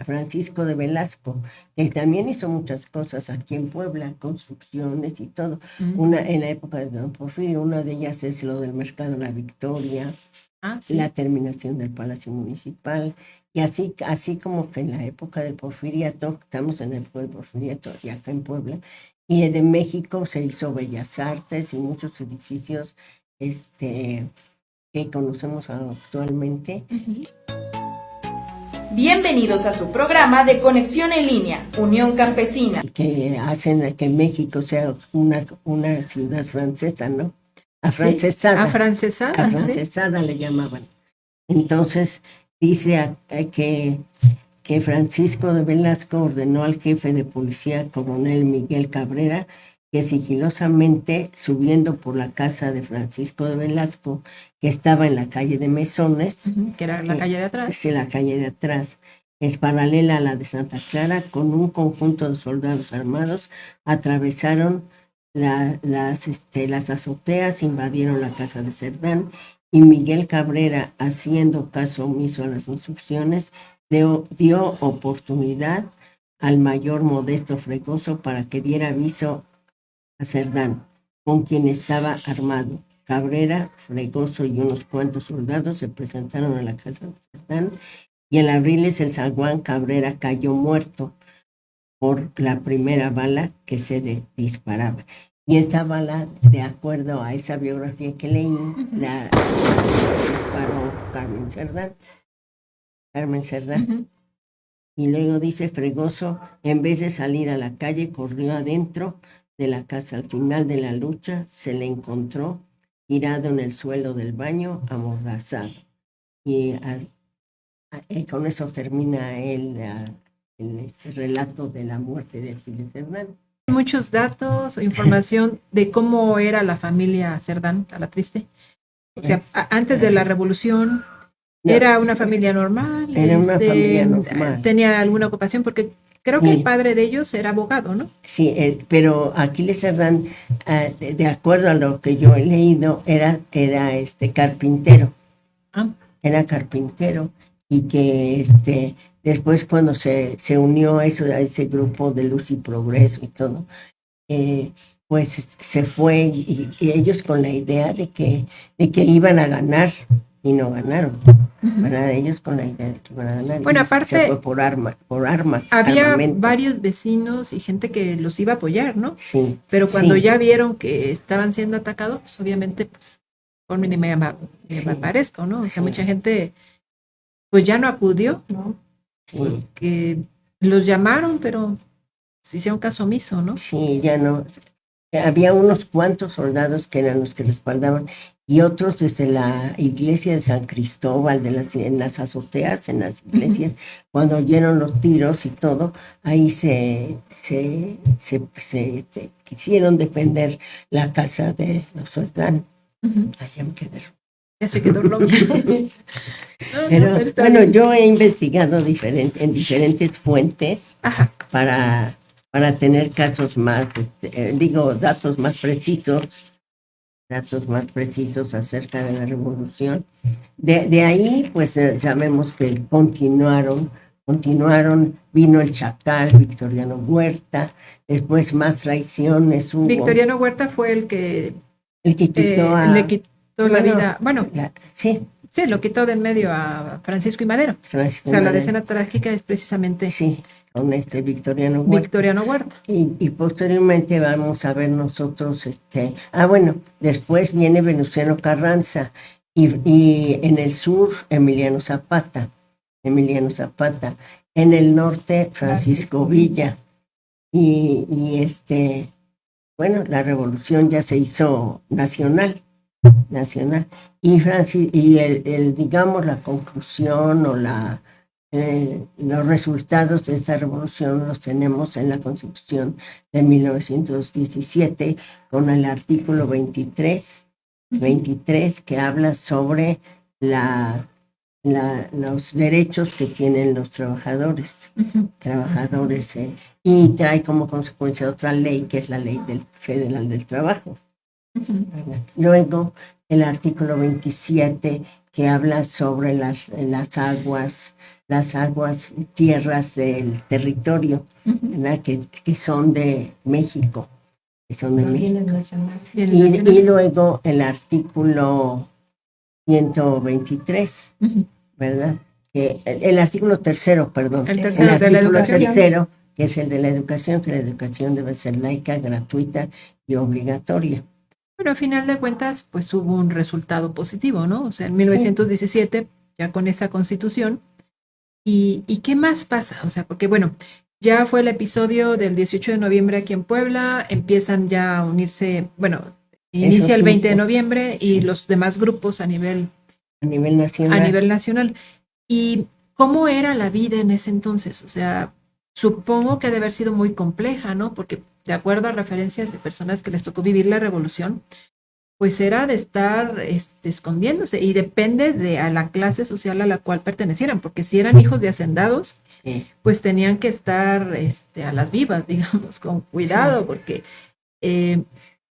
Francisco de Velasco, que también hizo muchas cosas aquí en Puebla, construcciones y todo. En la época de Don Porfirio, una de ellas es lo del Mercado La Victoria, la terminación del Palacio Municipal, y así como que en la época del Porfiriato, estamos en la época del Porfiriato y acá en Puebla, y de México se hizo Bellas Artes y muchos edificios que conocemos actualmente. Bienvenidos a su programa de Conexión en Línea, Unión Campesina. Que hacen que México sea una ciudad francesa, ¿no? Afrancesada. Sí, afrancesada. Afrancesada le llamaban. Entonces dice que Francisco de Velasco ordenó al jefe de policía, coronel Miguel Cabrera, que sigilosamente, subiendo por la casa de Francisco de Velasco, que estaba en la calle de Mesones, que era la calle de atrás. Sí, la calle de atrás, es paralela a la de Santa Clara, con un conjunto de soldados armados, atravesaron las azoteas, invadieron la casa de Cerdán, y Miguel Cabrera, haciendo caso omiso a las instrucciones, dio oportunidad al mayor Modesto Fregoso para que diera aviso a Cerdán, con quien estaba armado. Cabrera, Fregoso y unos cuantos soldados se presentaron a la casa de Cerdán, y al abrirles el zaguán, Cabrera cayó muerto por la primera bala que se disparaba. Y esta bala, de acuerdo a esa biografía que leí, la disparó Carmen Cerdán. Y luego dice Fregoso, en vez de salir a la calle, corrió adentro de la casa. Al final de la lucha se le encontró tirado en el suelo del baño, amordazado. Y con eso termina el relato de la muerte de Aquiles Cerdán. Muchos datos o información de cómo era la familia Cerdán, a la triste. O sea, antes de la revolución, era una familia normal. Era una familia normal. Tenía alguna ocupación, porque creo que el padre de ellos era abogado, ¿no? Sí, pero Aquiles Cerdán, de acuerdo a lo que yo he leído, era carpintero. Era carpintero. Y que después cuando se unió a ese grupo de Luz y Progreso y todo, pues se fue y ellos con la idea de que iban a ganar y no ganaron. ¿Verdad? Ellos con la idea de que iban a ganar. Bueno, aparte se fue por armas. Había armamento. Varios vecinos y gente que los iba a apoyar, ¿no? Sí. Pero cuando ya vieron que estaban siendo atacados, pues obviamente, pues, por mí me aparezco, ¿no? O sea, mucha gente pues ya no acudió, ¿no? Sí. Porque los llamaron, pero se hicieron caso omiso, ¿no? Sí, ya no. Había unos cuantos soldados que eran los que respaldaban, y otros desde la iglesia de San Cristóbal, en las azoteas, en las iglesias, cuando oyeron los tiros y todo, ahí se quisieron defender la casa de los Cerdán. Allá me quedé. Ya se quedó loca. Pero bueno, yo he investigado en diferentes fuentes para tener casos más, datos más precisos acerca de la revolución. De ahí, pues sabemos que continuaron, vino el Chacal, Victoriano Huerta, después más traiciones hubo. Victoriano Huerta fue el que quitó le quitó la vida, bueno, sí, lo quitó de en medio a Francisco I. Madero. La escena trágica es precisamente con Victoriano Huerta. Y posteriormente vamos a ver nosotros, después viene Venustiano Carranza, y en el sur Emiliano Zapata, en el norte Francisco Villa, y la revolución ya se hizo nacional, y digamos la conclusión o los resultados de esta revolución los tenemos en la Constitución de 1917 con el artículo 23 que habla sobre los derechos que tienen los trabajadores, y trae como consecuencia otra ley que es la Ley Federal del Trabajo. Luego el artículo 27 que habla sobre las aguas, tierras del territorio, ¿verdad? Que son de México, Y luego el artículo 123, ¿verdad? El artículo tercero, perdón. El tercero de la educación. Tercero, que es el de la educación, que la educación debe ser laica, gratuita y obligatoria. Bueno, a final de cuentas, pues hubo un resultado positivo, ¿no? O sea, en 1917, ya con esa constitución. ¿Y qué más pasa? O sea, porque bueno, ya fue el episodio del 18 de noviembre aquí en Puebla, empiezan ya a unirse, bueno, inicia el 20 de noviembre y los demás grupos a nivel nacional. ¿Y cómo era la vida en ese entonces? O sea, supongo que debe haber sido muy compleja, ¿no? Porque de acuerdo a referencias de personas que les tocó vivir la revolución, pues era de estar escondiéndose y depende de a la clase social a la cual pertenecieran, porque si eran hijos de hacendados, pues tenían que estar a las vivas, digamos, con cuidado, porque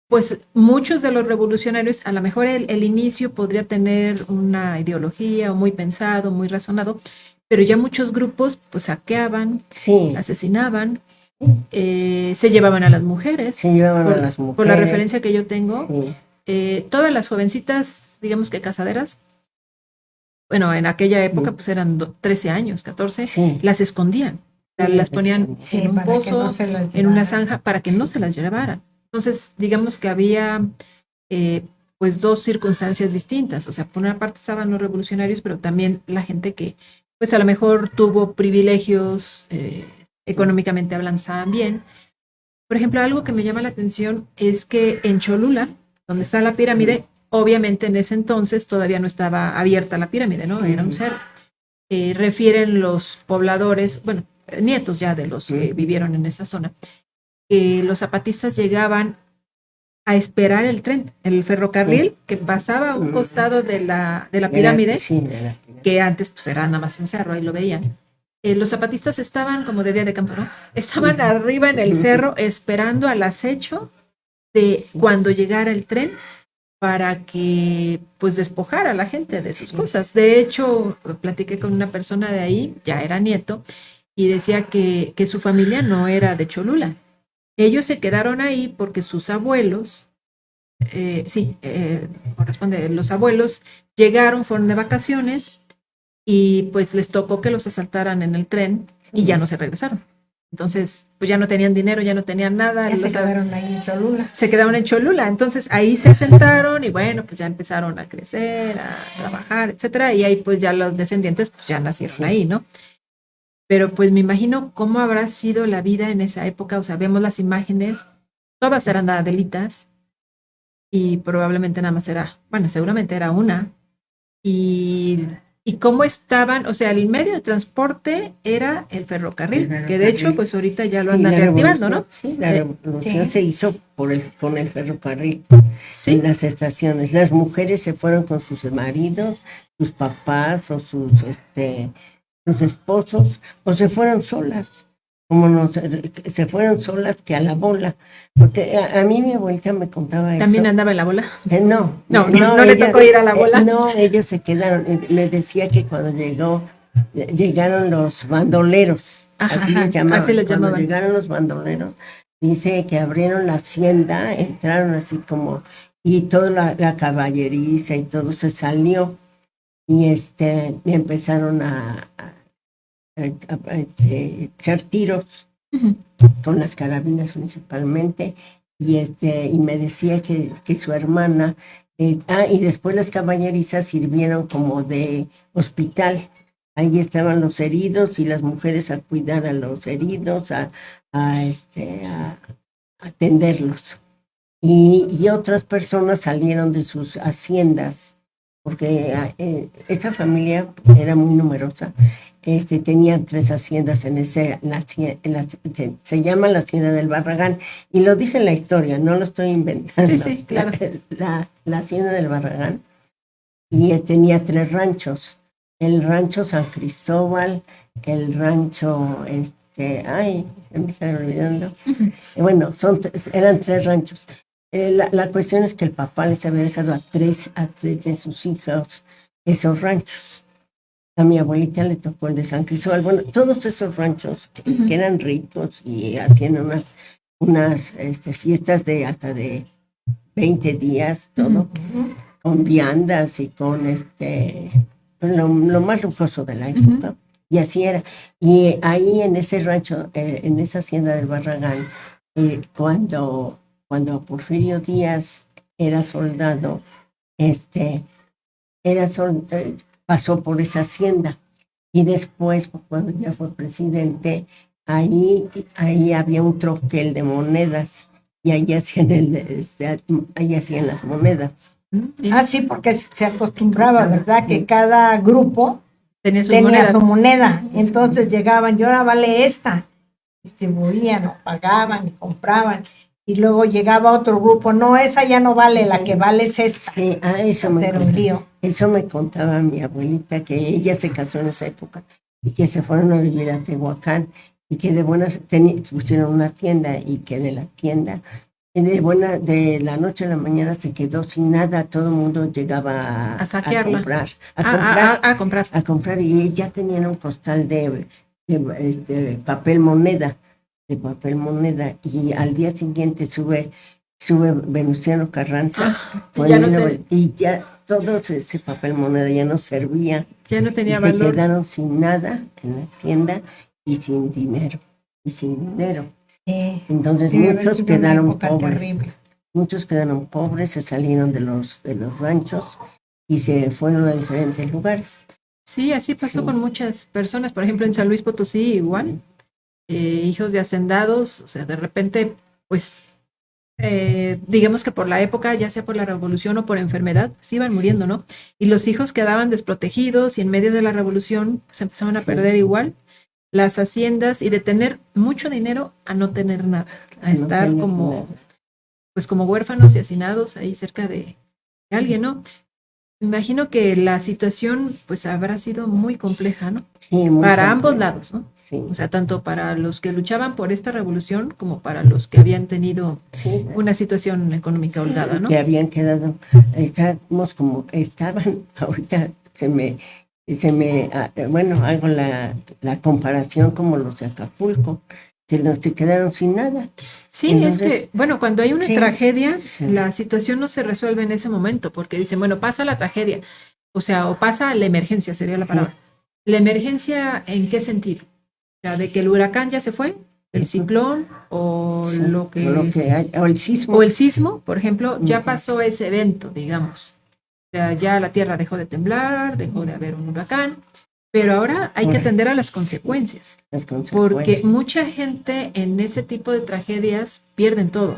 pues muchos de los revolucionarios, a lo mejor el inicio podría tener una ideología o muy pensado, muy razonado, pero ya muchos grupos pues saqueaban, asesinaban, se llevaban a las mujeres. Por la referencia que yo tengo, todas las jovencitas, digamos que casaderas, bueno, en aquella época pues eran 13 años, 14, las escondían, las ponían en un pozo, en una zanja, para que no se las llevaran. Entonces, digamos que había pues dos circunstancias distintas. O sea, por una parte estaban los revolucionarios, pero también la gente que pues a lo mejor tuvo privilegios, económicamente hablando, estaban bien. Por ejemplo, algo que me llama la atención es que en Cholula, donde está la pirámide, obviamente en ese entonces todavía no estaba abierta la pirámide, ¿no? Era un cerro. Refieren los pobladores, bueno, nietos ya de los que vivieron en esa zona, que los zapatistas llegaban a esperar el tren, el ferrocarril que pasaba a un costado de la pirámide, que antes pues era nada más un cerro, ahí lo veían. Los zapatistas estaban como de día de campo, ¿no? Estaban arriba en el cerro esperando al acecho de cuando llegara el tren para que pues despojara a la gente de sus cosas. De hecho, platiqué con una persona de ahí, ya era nieto, y decía que su familia no era de Cholula. Ellos se quedaron ahí porque sus abuelos, corresponde, los abuelos llegaron, fueron de vacaciones y pues les tocó que los asaltaran en el tren y ya no se regresaron. Entonces, pues ya no tenían dinero, ya no tenían nada. Se quedaron ahí en Cholula. Se quedaron en Cholula. Entonces, ahí se asentaron y bueno, pues ya empezaron a crecer, a trabajar, etcétera. Y ahí pues ya los descendientes pues ya nacieron ahí, ¿no? Pero pues me imagino cómo habrá sido la vida en esa época. O sea, vemos las imágenes, todas eran adelitas y probablemente nada más era, bueno, seguramente era una. Y cómo estaban, o sea, el medio de transporte era el ferrocarril, que de hecho, pues ahorita ya lo andan reactivando, ¿no? Sí, la revolución se hizo con el ferrocarril en las estaciones. Las mujeres se fueron con sus maridos, sus papás o sus esposos, o se fueron solas, se fueron solas que a la bola, porque a mí mi abuelita me contaba eso. ¿También andaba en la bola? No le tocó ir a la bola. No, ellos se quedaron, me decía que cuando llegaron los bandoleros, así les llamaban. Cuando llegaron los bandoleros, dice que abrieron la hacienda, entraron así como, y toda la caballeriza y todo se salió, y empezaron a echar tiros con las carabinas principalmente, y me decía que su hermana, y después las caballerizas sirvieron como de hospital. Ahí estaban los heridos y las mujeres a cuidar a los heridos, a atenderlos. Y otras personas salieron de sus haciendas, porque esta familia era muy numerosa. Tenían 3 haciendas se llama la Hacienda del Barragán, y lo dice la historia, no lo estoy inventando. Sí, claro. La Hacienda del Barragán, y tenía 3 ranchos, el rancho San Cristóbal, el rancho, se me está olvidando. Bueno, eran 3 ranchos. la cuestión es que el papá les había dejado a tres de sus hijos esos ranchos. A mi abuelita le tocó el de San Cristóbal. Bueno, todos esos ranchos que eran ricos y tienen unas fiestas de hasta de 20 días, todo, con viandas y con lo más lujoso de la época. Y así era. Y ahí en ese rancho, en esa hacienda del Barragán, cuando Porfirio Díaz era soldado, pasó por esa hacienda. Y después, cuando ya fue presidente, ahí había un troquel de monedas y ahí hacían las monedas. Sí, porque se acostumbraba, ¿verdad? Sí. Que cada grupo tenía su moneda. Entonces llegaban, y ahora vale esta. Distribuían o pagaban y compraban. Y luego llegaba otro grupo, no, esa ya no vale, sí. La que vale es esta. Sí, eso me contaba mi abuelita, que ella se casó en esa época y que se fueron a vivir a Tehuacán y que de buenas pusieron una tienda y que de la tienda de la noche a la mañana se quedó sin nada, todo el mundo llegaba a comprar y ya tenían un costal de papel moneda y al día siguiente sube Venustiano Carranza y ya todo ese papel moneda ya no servía, ya no tenía valor. Se quedaron sin nada en la tienda y sin dinero. Sí. Entonces muchos quedaron pobres, se salieron de los ranchos y se fueron a diferentes lugares. Sí, así pasó con muchas personas, por ejemplo en San Luis Potosí igual, hijos de hacendados, o sea, de repente, pues, digamos que por la época, ya sea por la revolución o por enfermedad, pues iban muriendo, ¿no? Y los hijos quedaban desprotegidos y en medio de la revolución se empezaban a perder igual las haciendas y de tener mucho dinero a no tener nada, a estar como huérfanos y hacinados ahí cerca de alguien, ¿no? Me imagino que la situación pues habrá sido muy compleja, ¿no? Sí, para ambos lados, ¿no? Sí. O sea, tanto para los que luchaban por esta revolución como para los que habían tenido una situación económica holgada, ¿no? Que habían quedado, estaban, ahorita hago la comparación como los de Acapulco, que se quedaron sin nada. Sí, entonces, es que, cuando hay una tragedia, la situación no se resuelve en ese momento, porque dicen, pasa la tragedia, o pasa la emergencia, sería la palabra. ¿La emergencia en qué sentido? O sea, de que el huracán ya se fue, el ciclón, o o el sismo. O el sismo, por ejemplo, ya pasó ese evento, digamos. O sea, ya la tierra dejó de temblar, dejó de haber un huracán, pero ahora hay que atender a las consecuencias. Porque mucha gente en ese tipo de tragedias pierden todo.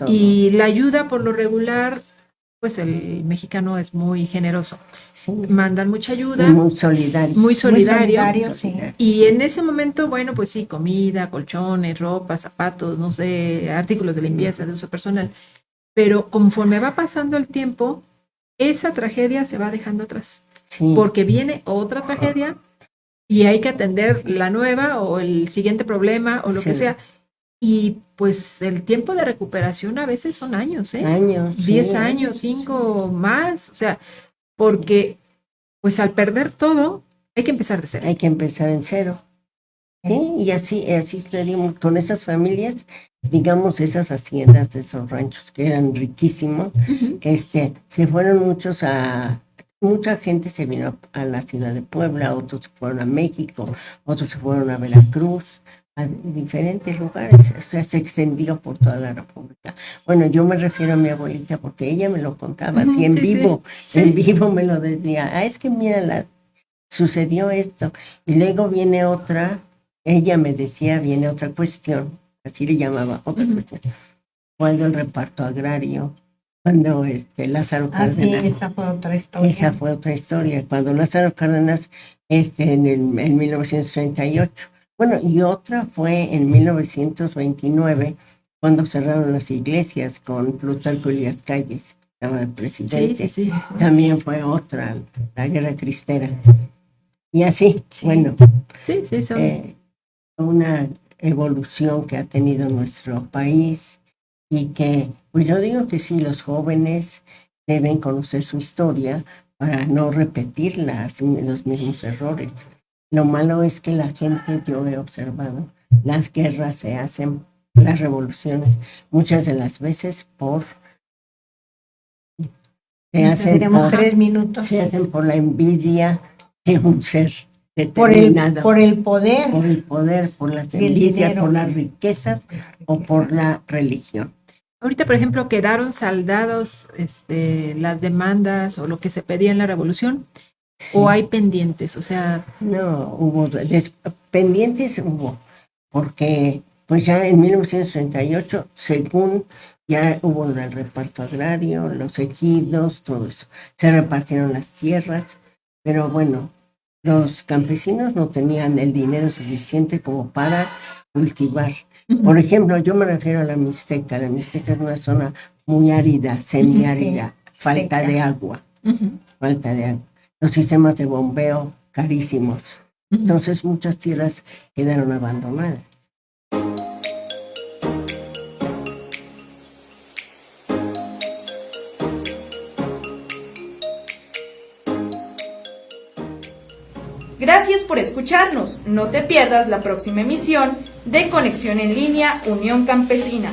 Y la ayuda, por lo regular, pues el mexicano es muy generoso. Sí. Mandan mucha ayuda. Y muy solidario. Muy solidario. Sí. Y en ese momento, pues sí, comida, colchones, ropa, zapatos, no sé, artículos de limpieza, de uso personal. Pero conforme va pasando el tiempo, esa tragedia se va dejando atrás. Sí. Porque viene otra tragedia y hay que atender la nueva o el siguiente problema o lo que sea. Y pues el tiempo de recuperación a veces son años, 10 años, 5 más, o sea, porque pues al perder todo hay que empezar de cero. Hay que empezar en cero. ¿Sí? Y así sucedió con esas familias, digamos, esas haciendas de esos ranchos que eran riquísimos, se fueron mucha gente se vino a la ciudad de Puebla, otros se fueron a México, otros se fueron a Veracruz, a diferentes lugares, se extendió por toda la República. Bueno, yo me refiero a mi abuelita porque ella me lo contaba así en vivo me lo decía, es que mira, sucedió esto, y luego viene otra, ella me decía, viene otra cuestión, así le llamaba, otra cuestión, cuando el reparto agrario, cuando Lázaro Cárdenas. Esa fue otra historia. Cuando Lázaro Cárdenas, en 1938. Bueno, y otra fue en 1929, cuando cerraron las iglesias con Plutarco Elías Calles, que estaba el presidente. Sí. También fue otra, la guerra cristera. Y así, bueno. Sí, son una evolución que ha tenido nuestro país y que Pues yo digo que sí, los jóvenes deben conocer su historia para no repetir los mismos errores. Lo malo es que la gente, yo he observado, las guerras se hacen, las revoluciones, muchas de las veces se hacen por la envidia de un ser determinado. Por el poder. Por el poder, por la envidia, por la riqueza o por la religión. Ahorita, por ejemplo, quedaron saldados las demandas o lo que se pedía en la revolución, sí. ¿O hay pendientes? O sea... No, pendientes hubo, porque pues ya en 1938, según ya hubo el reparto agrario, los ejidos, todo eso. Se repartieron las tierras, pero bueno, los campesinos no tenían el dinero suficiente como para cultivar. Por ejemplo, yo me refiero a la Mixteca. La Mixteca es una zona muy árida, semiárida, falta de agua. Falta de agua. Los sistemas de bombeo carísimos. Entonces muchas tierras quedaron abandonadas. Gracias por escucharnos. No te pierdas la próxima emisión de Conexión en Línea Unión Campesina.